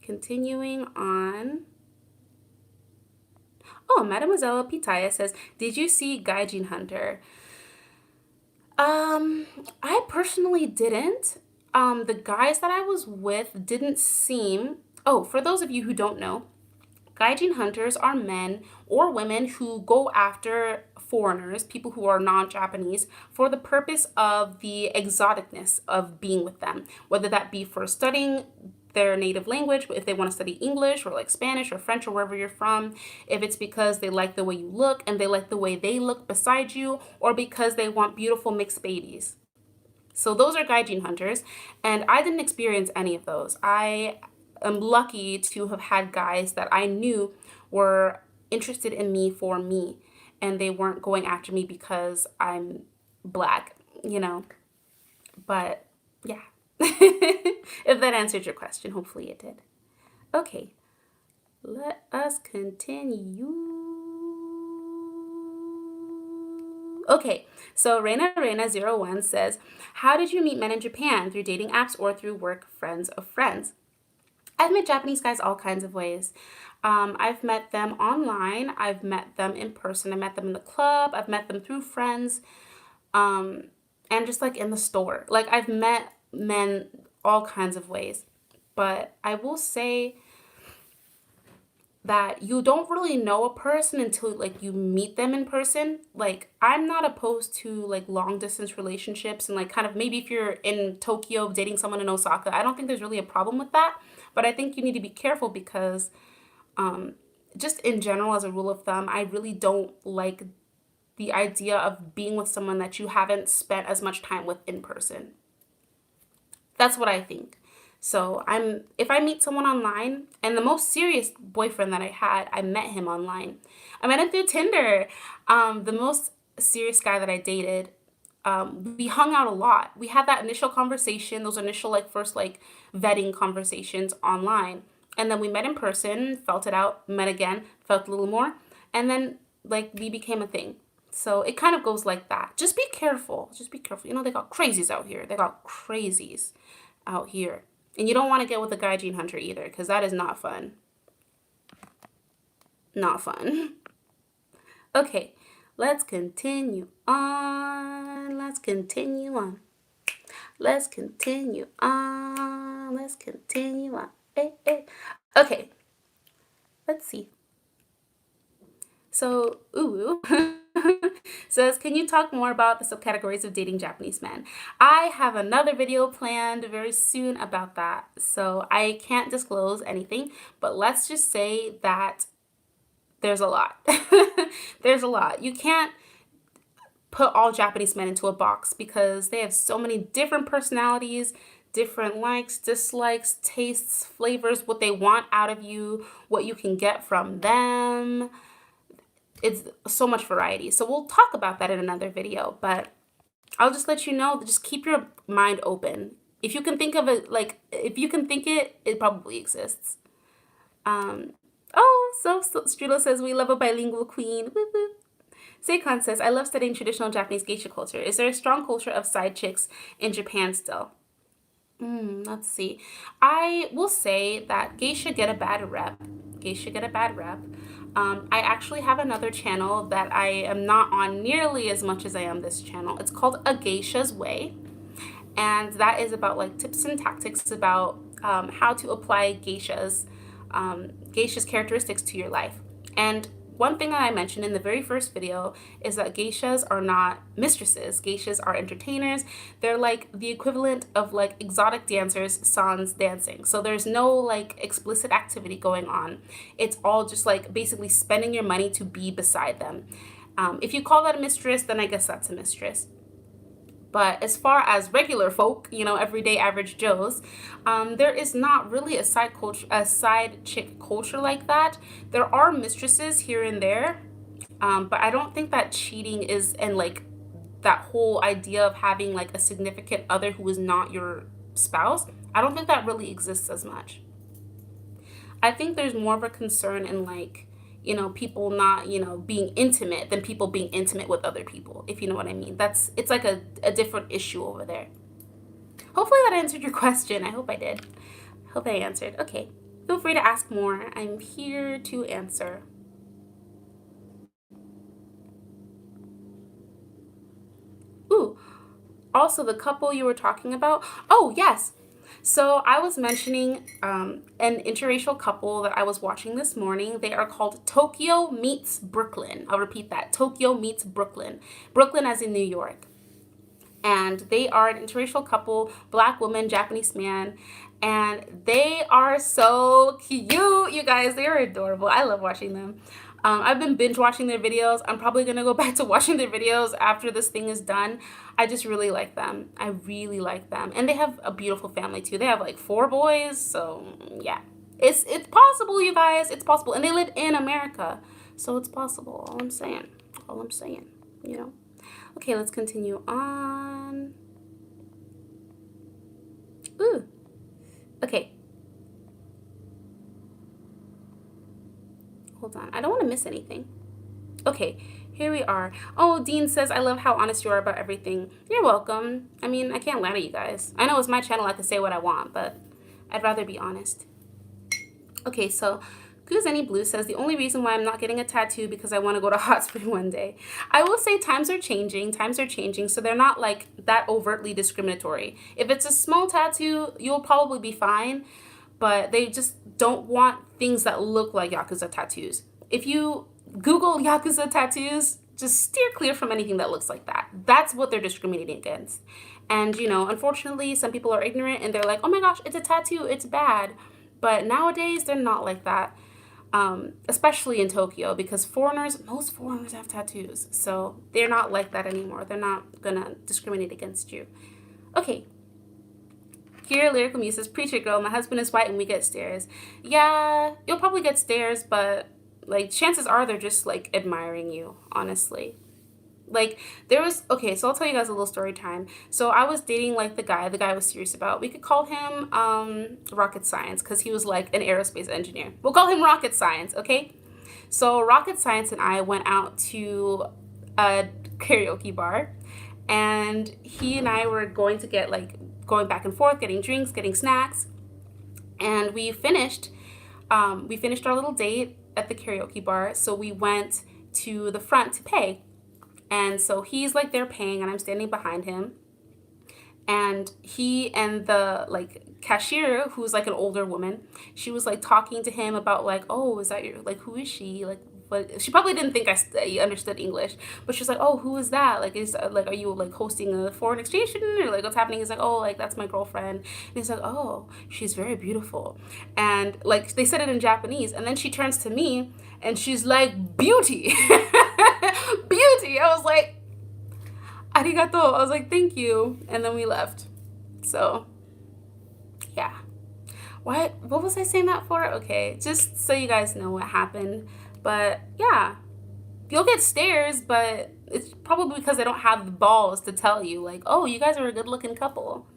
Continuing on. Oh, Mademoiselle Pitaya says, did you see Gaijin Hunter? I personally didn't. The guys that I was with didn't seem... Oh, for those of you who don't know, Gaijin hunters are men or women who go after foreigners, people who are non-Japanese, for the purpose of the exoticness of being with them, whether that be for studying their native language, if they want to study English or like Spanish or French or wherever you're from, if it's because they like the way you look and they like the way they look beside you, or because they want beautiful mixed babies. So those are Gaijin hunters, and I didn't experience any of those. I am lucky to have had guys that I knew were interested in me for me, and they weren't going after me because I'm black, you know. But yeah. If that answered your question, hopefully it did. Okay, let us continue. Okay, so Reina01 says, how did you meet men in Japan? Through dating apps or through work friends of friends? I've met Japanese guys all kinds of ways. I've met them online. I've met them in person. I met them in the club. I've met them through friends. And just like in the store. Like I've met men all kinds of ways. But I will say that you don't really know a person until like you meet them in person. Like I'm not opposed to like long distance relationships and like kind of maybe if you're in Tokyo dating someone in Osaka, I don't think there's really a problem with that. But I think you need to be careful because um just in general as a rule of thumb, I really don't like the idea of being with someone that you haven't spent as much time with in person. That's what I think. So if I meet someone online, and the most serious boyfriend that I had, I met him online. I met him through Tinder. The most serious guy that I dated, we hung out a lot. We had that initial conversation, those initial like first like vetting conversations online. And then we met in person, felt it out, met again, felt a little more, and then like we became a thing. So it kind of goes like that. Just be careful. Just be careful. You know, they got crazies out here. They got crazies out here. And you don't want to get with a guy gene hunter either, because that is not fun. Not fun. Okay, let's continue on. Let's continue on. Let's continue on. Let's continue on. Hey, hey. Okay, let's see. So, ooh. Says, can you talk more about the subcategories of dating Japanese men? I have another video planned very soon about that, so I can't disclose anything, but let's just say that there's a lot. There's a lot. You can't put all Japanese men into a box because they have so many different personalities, different likes, dislikes, tastes, flavors, what they want out of you, what you can get from them. It's so much variety. So we'll talk about that in another video, but I'll just let you know, just keep your mind open. If you can think of it, like, if you can think it, it probably exists. So Strudel says, we love a bilingual queen. Woo woo. Seikon says, I love studying traditional Japanese geisha culture. Is there a strong culture of side chicks in Japan still? Let's see. I will say that geisha get a bad rep. Geisha get a bad rep. I actually have another channel that I am not on nearly as much as I am this channel. It's called A Geisha's Way. And that is about like tips and tactics about how to apply geishas characteristics to your life. And one thing that I mentioned in the very first video is that geishas are not mistresses. Geishas are entertainers. They're like the equivalent of like exotic dancers, sans dancing. So there's no like explicit activity going on. It's all just like basically spending your money to be beside them. If you call that a mistress, then I guess that's a mistress. But as far as regular folk, you know, everyday average Joes, there is not really a side chick culture like that. There are mistresses here and there, but I don't think that cheating is, and like that whole idea of having like a significant other who is not your spouse, I don't think that really exists as much. I think there's more of a concern in like, you know, people not, you know, being intimate than people being intimate with other people, if you know what I mean. It's like a different issue over there. Hopefully that answered your question. I hope I did. Hope I answered. Okay. Feel free to ask more. I'm here to answer. Ooh. Also, the couple you were talking about. Oh, yes. So I was mentioning an interracial couple that I was watching this morning. They are called Tokyo Meets Brooklyn. I'll repeat that. Tokyo Meets Brooklyn. Brooklyn as in New York. And they are an interracial couple, black woman, Japanese man. And they are so cute, you guys. They are adorable. I love watching them. I've been binge watching their videos. I'm probably going to go back to watching their videos after this thing is done. I just really like them. I really like them. And they have a beautiful family too. They have like 4 boys. So yeah, it's possible, you guys. It's possible. And they live in America. So it's possible. All I'm saying, you know. Okay, let's continue on. Ooh. Okay. Hold on. I don't want to miss anything. Okay, here we are. Oh, Dean says, I love how honest you are about everything. You're welcome. I mean, I can't lie to you guys. I know it's my channel. I can say what I want, but I'd rather be honest. Okay, so Kuzeni Blue says, the only reason why I'm not getting a tattoo because I want to go to hot spring one day. I will say times are changing, so they're not like that overtly discriminatory. If it's a small tattoo, you'll probably be fine. but they just don't want things that look like Yakuza tattoos. If you Google Yakuza tattoos, just steer clear from anything that looks like that. That's what they're discriminating against. And, unfortunately, some people are ignorant and they're like, oh my gosh, it's a tattoo, it's bad. But nowadays, they're not like that, especially in Tokyo, because most foreigners have tattoos. So they're not like that anymore. They're not going to discriminate against you. Okay. Kira Lyrical Muse says, preacher girl, my husband is white and we get stares. Yeah, you'll probably get stares, but chances are they're just admiring you, honestly. So I'll tell you guys a little story time. So I was dating the guy I was serious about. We could call him Rocket Science, because he was an aerospace engineer. We'll call him Rocket Science, okay? So Rocket Science and I went out to a karaoke bar, and he and I were going to get going back and forth, getting drinks, getting snacks, and we finished our little date at the karaoke bar. So we went to the front to pay. And so he's there paying and I'm standing behind him. And he and the cashier, who's an older woman, she was talking to him about oh, is that your who is she? But she probably didn't think I understood English, but she was oh, who is that? Are you hosting a foreign exchange student, or what's happening? He's oh, that's my girlfriend. And he's oh, she's very beautiful. And they said it in Japanese, and then she turns to me and she's beauty. Beauty. I was arigato. I was thank you. And then we left. So yeah. What was I saying that for? Okay, just so you guys know what happened. But yeah, you'll get stares, but it's probably because they don't have the balls to tell you oh, you guys are a good looking couple.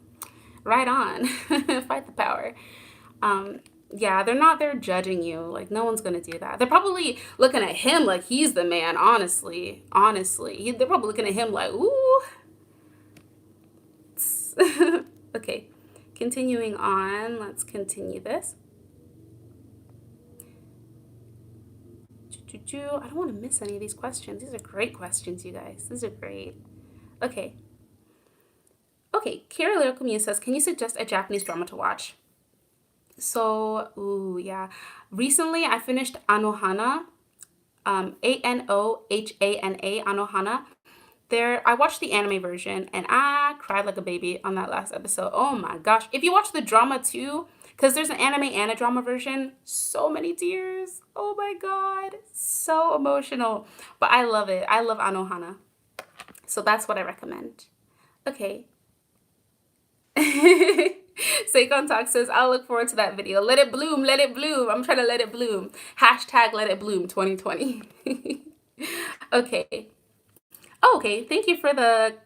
Right on. Fight the power. Yeah, they're judging you. No one's gonna do that. They're probably looking at him he's the man, honestly. They're probably looking at him ooh. Okay, continuing on, let's continue this. I don't want to miss any of these questions. These are great questions, you guys. These are great. Okay, Kira Lyrical Muse says, can you suggest a Japanese drama to watch? So, yeah. Recently, I finished Anohana, Anohana, Anohana. I watched the anime version, and I cried like a baby on that last episode. Oh my gosh. If you watch the drama too, because there's an anime and a drama version, so many tears. Oh my god. So emotional. But I love it. I love Anohana. So that's what I recommend. Okay. Seikon Talk says, I'll look forward to that video. Let it bloom, let it bloom. I'm trying to let it bloom. Hashtag let it bloom 2020. Okay. Oh, okay. Thank you for the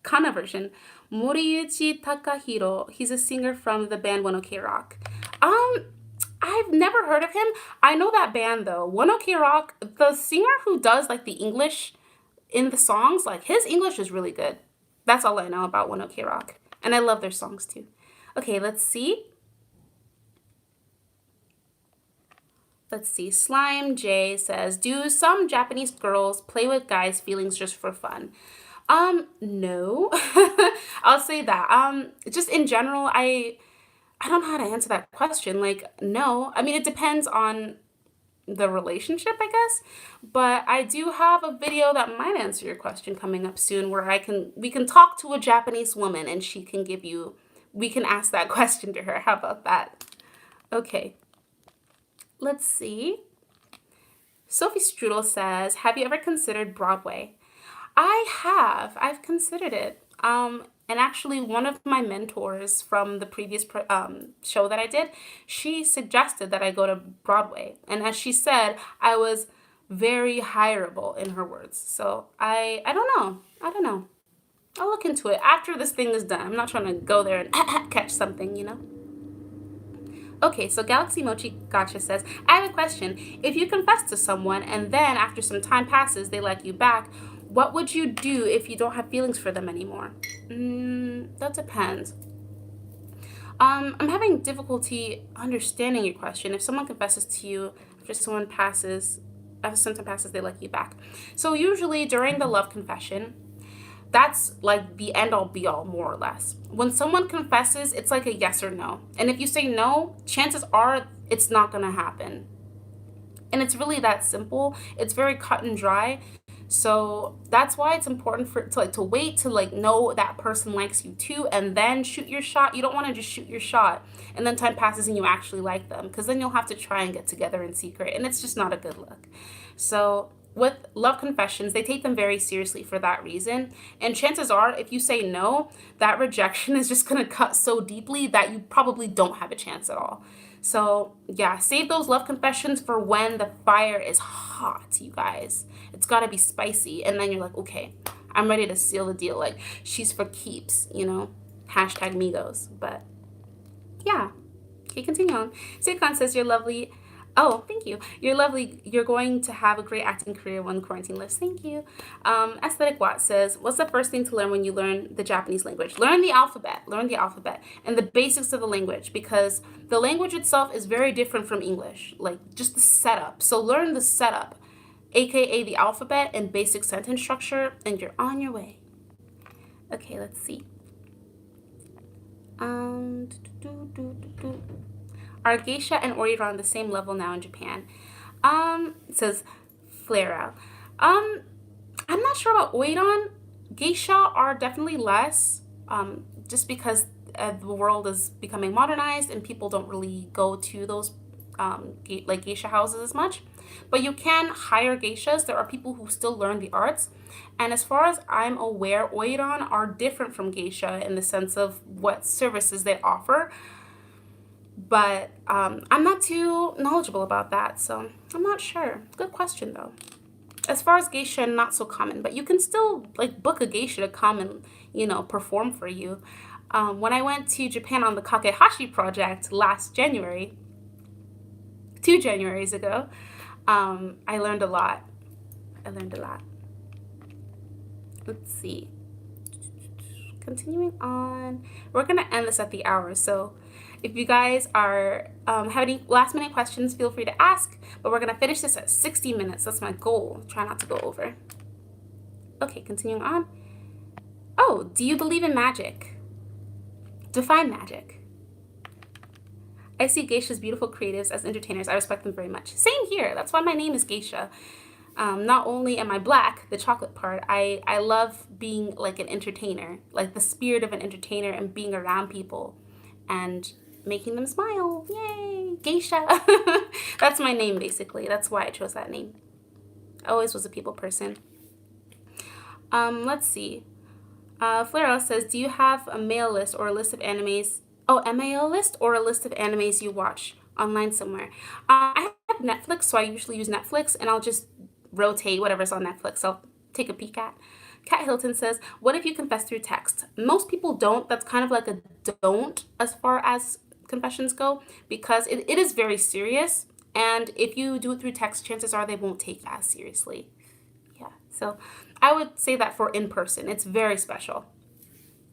Kana version. Moriuchi Takahiro. He's a singer from the band 1OK Rock. I've never heard of him. I know that band though. 1OK Rock, the singer who does the English in the songs, his English is really good. That's all I know about 1OK Rock. And I love their songs too. Okay, let's see. Slime J says, do some Japanese girls play with guys' feelings just for fun? No. I'll say that. Just in general, I don't know how to answer that question. No. I mean, it depends on the relationship, I guess. But I do have a video that might answer your question coming up soon, where we can talk to a Japanese woman and we can ask that question to her. How about that? Okay. Let's see. Sophie Strudel says, have you ever considered Broadway? I have. I've considered it. And actually, one of my mentors from the previous show that I did, she suggested that I go to Broadway. And as she said, I was very hireable, in her words. So I don't know. I'll look into it after this thing is done. I'm not trying to go there and catch something, Okay, so Galaxy Mochi Gotcha says, I have a question. If you confess to someone and then after some time passes, they like you back, what would you do if you don't have feelings for them anymore? That depends. I'm having difficulty understanding your question. If someone confesses to you after some time passes, they like you back. So usually during the love confession, that's like the end all be all, more or less. When someone confesses, it's like a yes or no. And if you say no, chances are it's not gonna happen. And it's really that simple. It's very cut and dry. So that's why it's important to wait to like know that person likes you too, and then shoot your shot. You don't want to just shoot your shot and then time passes and you actually like them, because then you'll have to try and get together in secret, and it's just not a good look. So with love confessions, they take them very seriously for that reason. And chances are, if you say no, that rejection is just going to cut so deeply that you probably don't have a chance at all. So yeah, save those love confessions for when the fire is hot, you guys. It's got to be spicy. And then you're like, okay, I'm ready to seal the deal. Like, she's for keeps, you know, hashtag Migos. But yeah, okay, continue on. Seikon says, you're lovely. Oh, thank you. You're lovely. You're going to have a great acting career when quarantine lifts. Thank you. Aesthetic Watt says, what's the first thing to learn when you learn the Japanese language? Learn the alphabet. Learn the alphabet and the basics of the language, because the language itself is very different from English, like just the setup. So learn the setup, aka the alphabet and basic sentence structure, and you're on your way. Okay, let's see. Are geisha and oira on the same level now in Japan? It says flare out. I'm not sure about oiran. Geisha are definitely less, just because the world is becoming modernized and people don't really go to those like geisha houses as much. But you can hire geishas. There are people who still learn the arts. And as far as I'm aware, oiran are different from geisha in the sense of what services they offer. But I'm not too knowledgeable about that, so I'm not sure. Good question, though. As far as geisha, not so common, but you can still like book a geisha to come and, you know, perform for you. When I went to Japan on the Kakehashi project last January, 2 Januaries ago, I learned a lot. Let's see. Continuing on, we're gonna end this at the hour, so if you guys are have any last minute questions, feel free to ask, but we're gonna finish this at 60 minutes. That's my goal. Try not to go over. Okay, continuing on. Oh, do you believe in magic? Define magic. I see geishas, beautiful creatives, as entertainers. I respect them very much. Same here. That's why my name is Geisha. Not only am I black, the chocolate part, I love being like an entertainer, like the spirit of an entertainer, and being around people and making them smile. Yay, geisha. That's my name, basically. That's why I chose that name. I always was a people person. Let's see. Flaro says, do you have a mail list or a list of animes? Oh, MAL list or a list of animes you watch online somewhere? I have Netflix, so I usually use Netflix, and I'll just rotate whatever's on Netflix. I'll take a peek at. Kat Hilton says, what if you confess through text? Most people don't. That's kind of like a don't as far as confessions go, because it is very serious. And if you do it through text, chances are they won't take it as seriously. Yeah, so I would say that for in person. It's very special.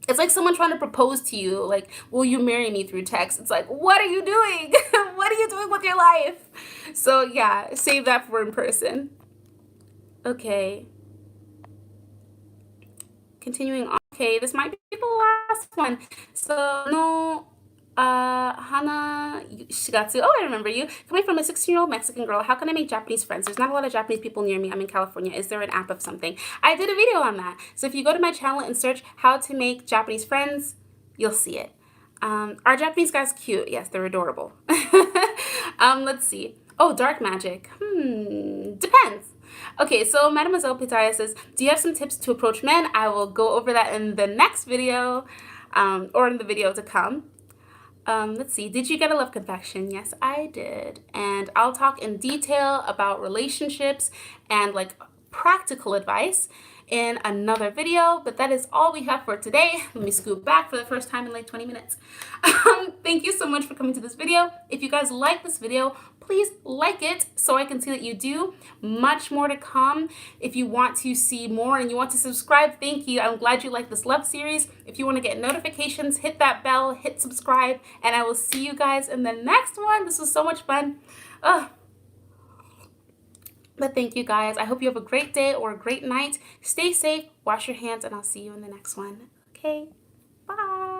It's like someone trying to propose to you, like, will you marry me through text? It's like, what are you doing? What are you doing with your life? So yeah, save that for in person. Okay. Continuing on. Okay, this might be the last one. So, no, Hana Shigatsu. Oh, I remember you. Coming from a 16-year-old Mexican girl, how can I make Japanese friends? There's not a lot of Japanese people near me. I'm in California. Is there an app of something? I did a video on that. So if you go to my channel and search how to make Japanese friends, you'll see it. Are Japanese guys cute? Yes, they're adorable. Let's see. Oh, dark magic. Depends. Okay, so Mademoiselle Pitaya says, do you have some tips to approach men? I will go over that in the next video, or in the video to come. Let's see, did you get a love confession? Yes, I did. And I'll talk in detail about relationships and like practical advice in another video, but that is all we have for today. Let me scoot back for the first time in like 20 minutes. Thank you so much for coming to this video. If you guys like this video, please like it so I can see that you do. Much more to come. If you want to see more and you want to subscribe, thank you. I'm glad you like this love series. If you want to get notifications, hit that bell, hit subscribe, and I will see you guys in the next one. This was so much fun. But thank you guys. I hope you have a great day or a great night. Stay safe, wash your hands, and I'll see you in the next one. Okay, bye.